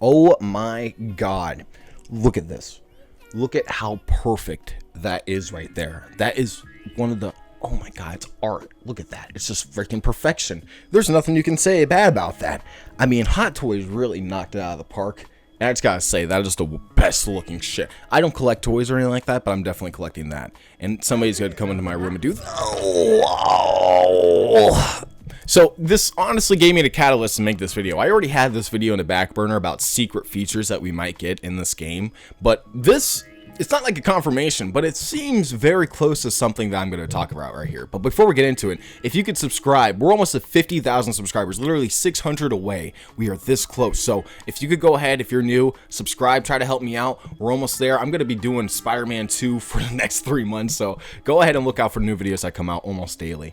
Oh my God. Look at this. Look at how perfect that is right there. That is one of the, oh my God, it's art. Look at that. It's just freaking perfection. There's nothing you can say bad about that. I mean, Hot Toys really knocked it out of the park. And I just gotta say, that is the best looking shit. I don't collect toys or anything like that, but I'm definitely collecting that. And somebody's gonna come into my room and do that. Oh. So this honestly gave me the catalyst to make this video. I already had this video in the back burner about secret features that we might get in this game, but this, it's not like a confirmation, but it seems very close to something that I'm going to talk about right here. But before we get into it, if you could subscribe, we're almost at 50,000 subscribers, literally 600 away. We are this close. So if you could go ahead, if you're new, subscribe, try to help me out. We're almost there. I'm going to be doing Spider-Man 2 for the next 3 months. So go ahead and look out for new videos that come out almost daily.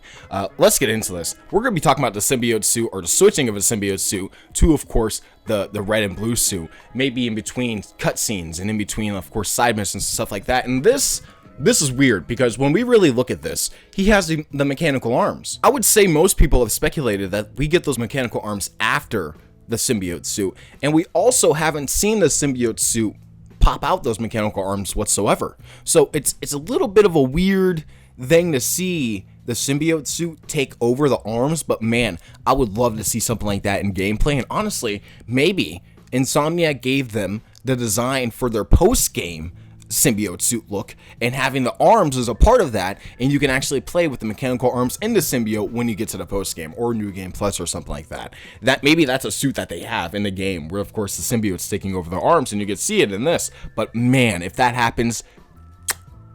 Let's get into this. We're going to be talking about the symbiote suit, or the switching of a symbiote suit to, of course, the red and blue suit, maybe in between cutscenes and in between, of course, side missions and stuff like that. And this is weird, because when we really look at this, he has the mechanical arms. I would say most people have speculated that we get those mechanical arms after the symbiote suit, and we also haven't seen the symbiote suit pop out those mechanical arms whatsoever. So it's a little bit of a weird thing to see the symbiote suit take over the arms, but man, I would love to see something like that in gameplay. And honestly, maybe Insomniac gave them the design for their post-game symbiote suit look, and having the arms as a part of that, and you can actually play with the mechanical arms in the symbiote when you get to the post-game or New Game Plus or something like that. That maybe that's a suit that they have in the game, where of course the symbiote's taking over the arms, and you can see it in this. But man, if that happens,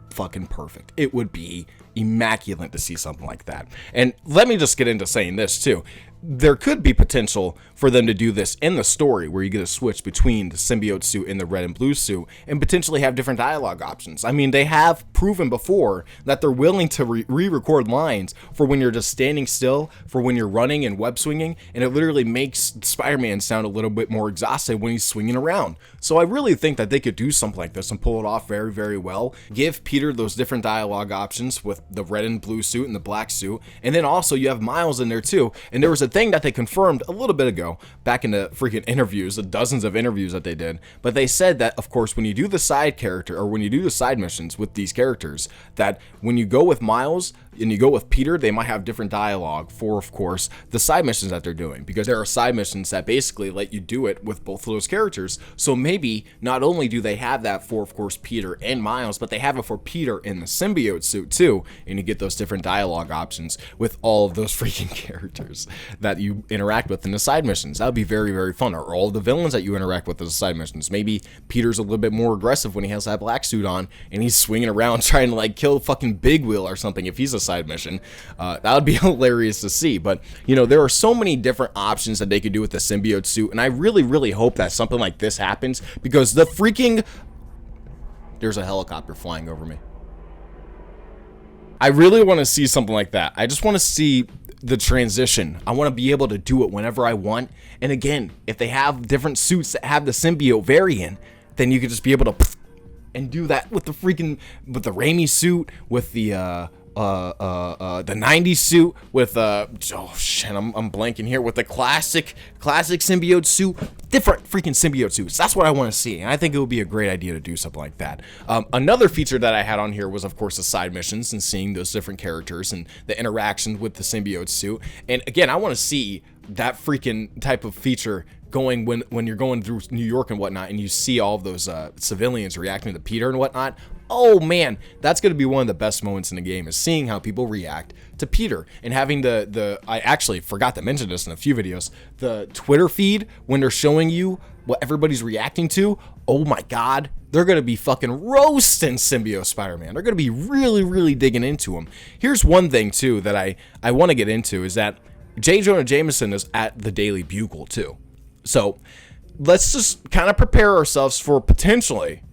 fucking perfect. It would be immaculate to see something like that. And let me just get into saying this too. There could be potential for them to do this in the story, where you get a switch between the symbiote suit and the red and blue suit, and potentially have different dialogue options. I mean, they have proven before that they're willing to re-record lines for when you're just standing still, for when you're running and web swinging, and it literally makes Spider-Man sound a little bit more exhausted when he's swinging around. So I really think that they could do something like this and pull it off very, very well. Give Peter those different dialogue options with the red and blue suit and the black suit, and then also you have Miles in there too. And there was a thing that they confirmed a little bit ago, back in the freaking interviews, the dozens of interviews that they did, but they said that of course when you do the side character, or when you do the side missions with these characters, that when you go with Miles and you go with Peter, they might have different dialogue for, of course, the side missions that they're doing, because there are side missions that basically let you do it with both of those characters. So maybe not only do they have that for, of course, Peter and Miles, but they have it for Peter in the symbiote suit too, and you get those different dialogue options with all of those freaking characters that you interact with in the side missions. That would be very, very fun. Or all the villains that you interact with in the side missions. Maybe Peter's a little bit more aggressive when he has that black suit on, and he's swinging around trying to like kill fucking Big Wheel or something if he's a side mission. That would be hilarious to see. But you know, there are so many different options that they could do with the symbiote suit, and I really, really hope that something like this happens, because the freaking, there's a helicopter flying over me. I really want to see something like that. I just want to see the transition. I want to be able to do it whenever I want. And again, if they have different suits that have the symbiote variant, then you could just be able to and do that with the freaking, with the Raimi suit, with the 90s suit, with oh shit, I'm blanking here, with the classic symbiote suit, different freaking symbiote suits. That's what I want to see, and I think it would be a great idea to do something like that. Another feature that I had on here was, of course, the side missions and seeing those different characters and the interaction with the symbiote suit. And again, I want to see that freaking type of feature going when you're going through New York and whatnot, and you see all of those civilians reacting to Peter and whatnot. Oh man, that's going to be one of the best moments in the game, is seeing how people react to Peter, and having the I actually forgot to mention this in a few videos, the Twitter feed when they're showing you what everybody's reacting to. Oh my god, they're going to be fucking roasting Symbiote Spider-Man. They're going to be really, really digging into him. Here's one thing too that I want to get into, is that J. Jonah Jameson is at the Daily Bugle too. So let's just kind of prepare ourselves for potentially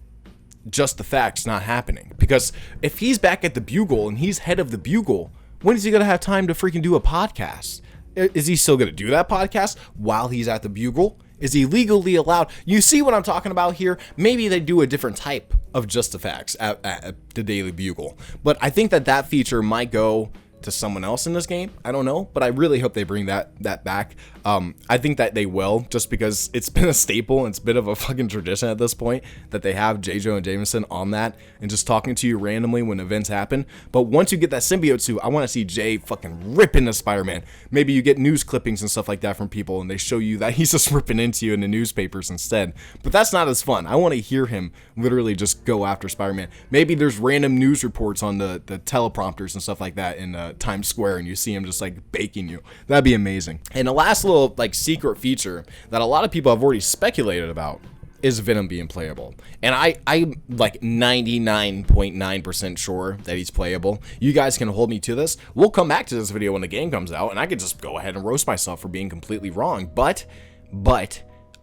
just the facts not happening. Because if he's back at the Bugle and he's head of the Bugle, when is he going to have time to freaking do a podcast? Is he still going to do that podcast while he's at the Bugle? Is he legally allowed? You see what I'm talking about here? Maybe they do a different type of Just the Facts at the Daily Bugle. But I think that feature might go to someone else in this game. I don't know, but I really hope they bring that back. I think that they will, just because it's been a staple and it's a bit of a fucking tradition at this point that they have J. Jonah Jameson on that and just talking to you randomly when events happen. But once you get that symbiote suit, I want to see Jay fucking rip into Spider-Man. Maybe you get news clippings and stuff like that from people and they show you that he's just ripping into you in the newspapers instead. But that's not as fun. I want to hear him literally just go after Spider-Man. Maybe there's random news reports on the teleprompters and stuff like that in Times Square and you see him just like baking you. That'd be amazing. And the last little like secret feature that a lot of people have already speculated about is Venom being playable. And I'm like 99.9% sure that he's playable. You guys can hold me to this. We'll come back to this video when the game comes out and I could just go ahead and roast myself for being completely wrong. But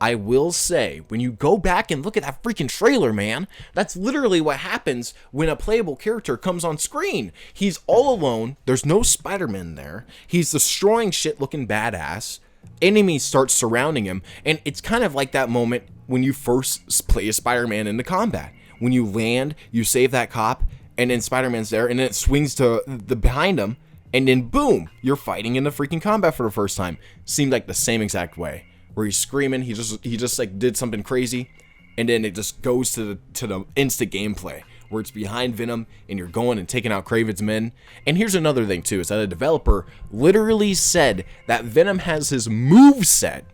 I will say, when you go back and look at that freaking trailer, man, that's literally what happens when a playable character comes on screen. He's all alone. There's no Spider-Man there. He's destroying shit looking badass. Enemies start surrounding him. And it's kind of like that moment when you first play as Spider-Man into combat. When you land, you save that cop, and then Spider-Man's there, and then it swings to the behind him, and then boom, you're fighting in the freaking combat for the first time. Seemed like the same exact way. Where he's screaming, he just like did something crazy, and then it just goes to the instant gameplay where it's behind Venom and you're going and taking out Kraven's men. And here's another thing too, is that a developer literally said that Venom has his move set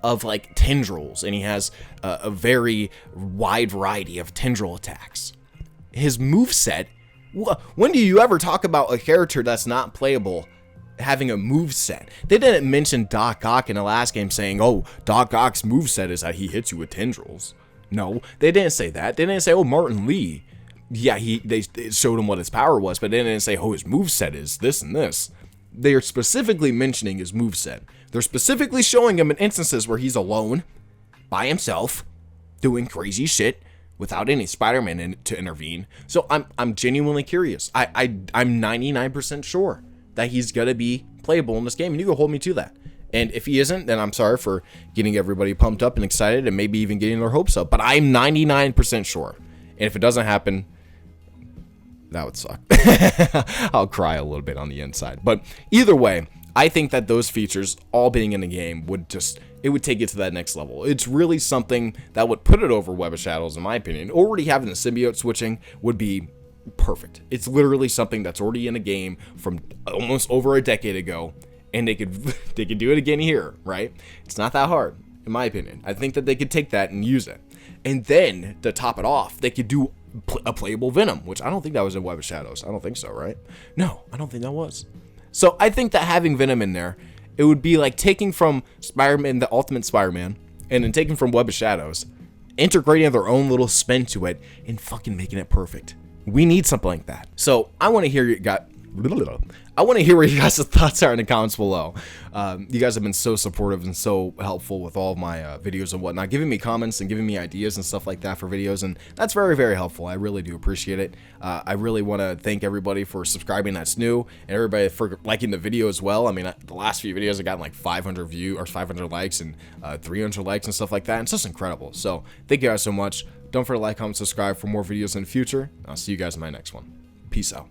of like tendrils, and he has a very wide variety of tendril attacks. His move set. When do you ever talk about a character that's not playable having a move set? They didn't mention Doc Ock in the last game saying, oh, Doc Ock's move set is that he hits you with tendrils. No, they didn't say that. They didn't say, oh, Martin Lee. Yeah, they showed him what his power was, but they didn't say, oh, his move set is this and this. They are specifically mentioning his move set. They're specifically showing him in instances where he's alone, by himself, doing crazy shit without any Spider-Man to intervene. So I'm genuinely curious. I'm 99% sure that he's gonna be playable in this game, and you can hold me to that. And if he isn't, then I'm sorry for getting everybody pumped up and excited and maybe even getting their hopes up. But I'm 99% sure. And if it doesn't happen, that would suck. I'll cry a little bit on the inside. But either way, I think that those features all being in the game would take it to that next level. It's really something that would put it over Web of Shadows, in my opinion. Already having the symbiote switching would be perfect. It's literally something that's already in a game from almost over a decade ago, and they could do it again here, right? It's not that hard, in my opinion. I think that they could take that and use it. And then, to top it off, they could do a playable Venom, which I don't think that was in Web of Shadows. I don't think so, right? No, I don't think that was. So I think that having Venom in there, it would be like taking from Spider-Man, the Ultimate Spider-Man, and then taking from Web of Shadows, integrating their own little spin to it, and fucking making it perfect. We need something like that. So I want to hear what you guys' thoughts are in the comments below. You guys have been so supportive and so helpful with all of my videos and whatnot, giving me comments and giving me ideas and stuff like that for videos, and that's very, very helpful. I really do appreciate it. I really want to thank everybody for subscribing that's new, and everybody for liking the video as well. I mean, the last few videos I gotten like 500 views or 500 likes and 300 likes and stuff like that, and it's just incredible. So thank you guys so much. Don't forget to like, comment, subscribe for more videos in the future. I'll see you guys in my next one. Peace out.